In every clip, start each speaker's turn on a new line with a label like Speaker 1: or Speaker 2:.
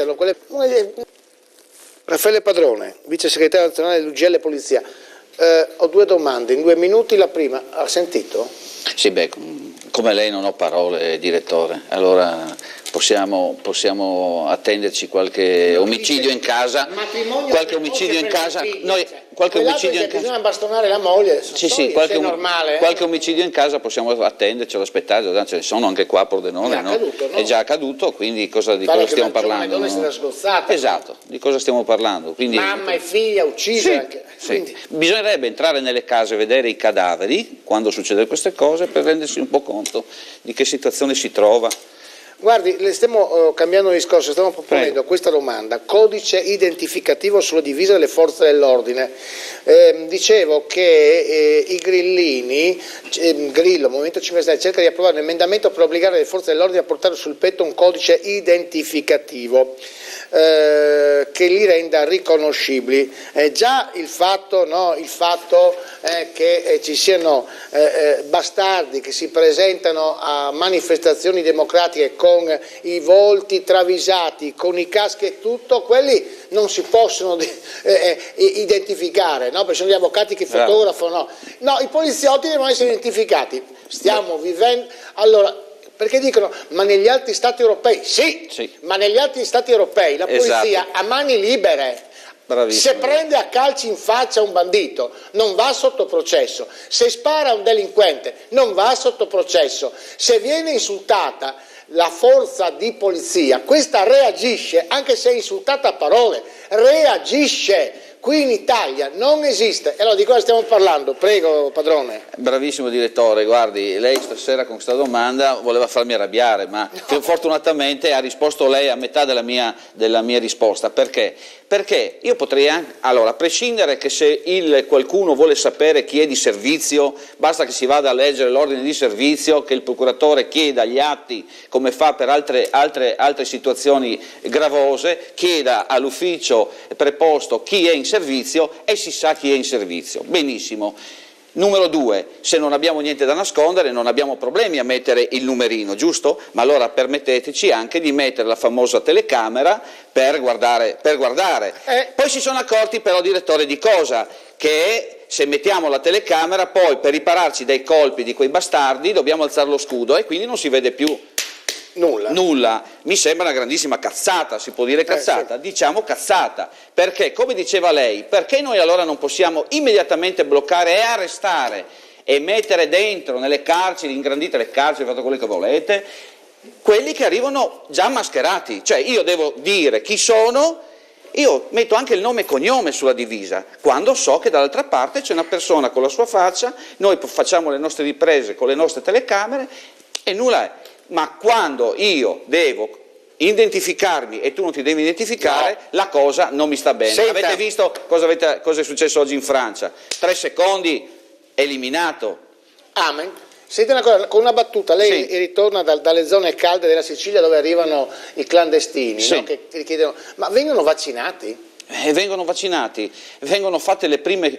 Speaker 1: mancano quelle... Raffaele Padrone, vice segretario nazionale dell'UGL Polizia. Ho due domande, in 2 minuti. La prima, ha sentito?
Speaker 2: Sì, beh, come lei non ho parole, direttore, allora possiamo attenderci qualche omicidio in casa, qualche omicidio in casa, qualche omicidio in casa.
Speaker 1: Bisogna bastonare la moglie,
Speaker 2: sì,
Speaker 1: è normale.
Speaker 2: Qualche omicidio in casa possiamo attendercelo, aspettare, ce ne sono anche qua a Pordenone, no? È già accaduto, quindi di cosa stiamo parlando? Esatto, di cosa stiamo parlando? Quindi,
Speaker 1: mamma e figlia uccise.
Speaker 2: Sì. Bisognerebbe entrare nelle case e vedere i cadaveri quando succedono queste cose per rendersi un po' conto di che situazione si trova.
Speaker 1: Guardi, le stiamo cambiando discorso, stiamo proponendo questa domanda: codice identificativo sulla divisa delle forze dell'ordine. Dicevo che i grillini, Grillo, Movimento 5 Stelle, cerca di approvare un emendamento per obbligare le forze dell'ordine a portare sul petto un codice identificativo che li renda riconoscibili. Già il fatto che ci siano bastardi che si presentano a manifestazioni democratiche con i volti travisati, con i caschi e tutto, quelli non si possono identificare, no? Perché sono gli avvocati che fotografano. No, i poliziotti devono essere identificati. Stiamo vivendo... Allora, perché dicono, ma negli altri stati europei? Sì. Ma negli altri stati europei la polizia ha mani libere.
Speaker 2: Bravissimo.
Speaker 1: Se prende a calci in faccia un bandito non va sotto processo, se spara a un delinquente non va sotto processo, se viene insultata la forza di polizia, questa reagisce, anche se è insultata a parole, reagisce. Qui in Italia non esiste. E allora di cosa stiamo parlando? Prego, Padrone.
Speaker 2: Bravissimo direttore, guardi, lei stasera con questa domanda voleva farmi arrabbiare, ma fortunatamente ha risposto lei a metà della mia risposta. Perché? Perché io potrei anche, allora, a prescindere che se qualcuno vuole sapere chi è di servizio, basta che si vada a leggere l'ordine di servizio, che il procuratore chieda gli atti, come fa per altre situazioni gravose, chieda all'ufficio preposto chi è in servizio e si sa chi è in servizio. Benissimo. Numero 2, se non abbiamo niente da nascondere non abbiamo problemi a mettere il numerino, giusto? Ma allora permetteteci anche di mettere la famosa telecamera per guardare. Poi si sono accorti però, direttore, di cosa? Che se mettiamo la telecamera poi per ripararci dai colpi di quei bastardi dobbiamo alzare lo scudo e quindi non si vede più nulla. Mi sembra una grandissima cazzata, si può dire cazzata? Sì. Diciamo cazzata, perché come diceva lei, perché noi allora non possiamo immediatamente bloccare e arrestare e mettere dentro nelle carceri, ingrandite le carceri, fate quello che volete, quelli che arrivano già mascherati, cioè io devo dire chi sono. Io metto anche il nome e cognome sulla divisa, quando so che dall'altra parte c'è una persona con la sua faccia, noi facciamo le nostre riprese con le nostre telecamere e nulla è. Ma quando io devo identificarmi e tu non ti devi identificare, la cosa non mi sta bene. Senta. Avete visto cosa è successo oggi in Francia? 3 secondi, eliminato.
Speaker 1: Amen. Senti una cosa, con una battuta, lei ritorna dalle zone calde della Sicilia dove arrivano i clandestini, no? Che chiedono, ma vengono vaccinati?
Speaker 2: Vengono vaccinati, vengono fatte gli primi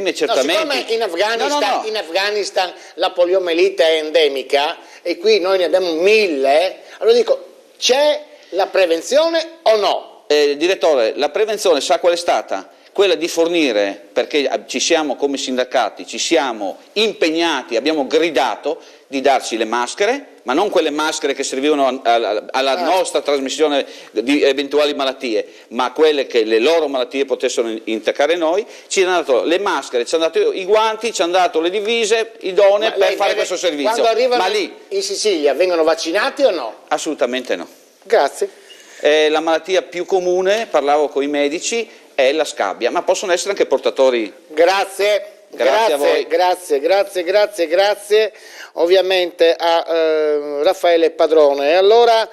Speaker 2: accertamenti.
Speaker 1: No, siccome in Afghanistan la poliomelite è endemica e qui noi ne abbiamo 1000, allora dico, c'è la prevenzione o no?
Speaker 2: Direttore, la prevenzione sa qual è stata? Quella di fornire, perché ci siamo come sindacati, ci siamo impegnati, abbiamo gridato di darci le maschere, ma non quelle maschere che servivano alla nostra trasmissione di eventuali malattie, ma quelle che le loro malattie potessero intaccare noi. Ci hanno dato le maschere, ci hanno dato i guanti, ci hanno dato le divise idonee per fare questo servizio.
Speaker 1: Quando arrivano
Speaker 2: ma lì,
Speaker 1: in Sicilia vengono vaccinati o no?
Speaker 2: Assolutamente no.
Speaker 1: Grazie.
Speaker 2: La malattia più comune, parlavo con i medici, è la scabbia, ma possono essere anche portatori.
Speaker 1: Grazie a voi. Grazie ovviamente a Raffaele Padrone. E allora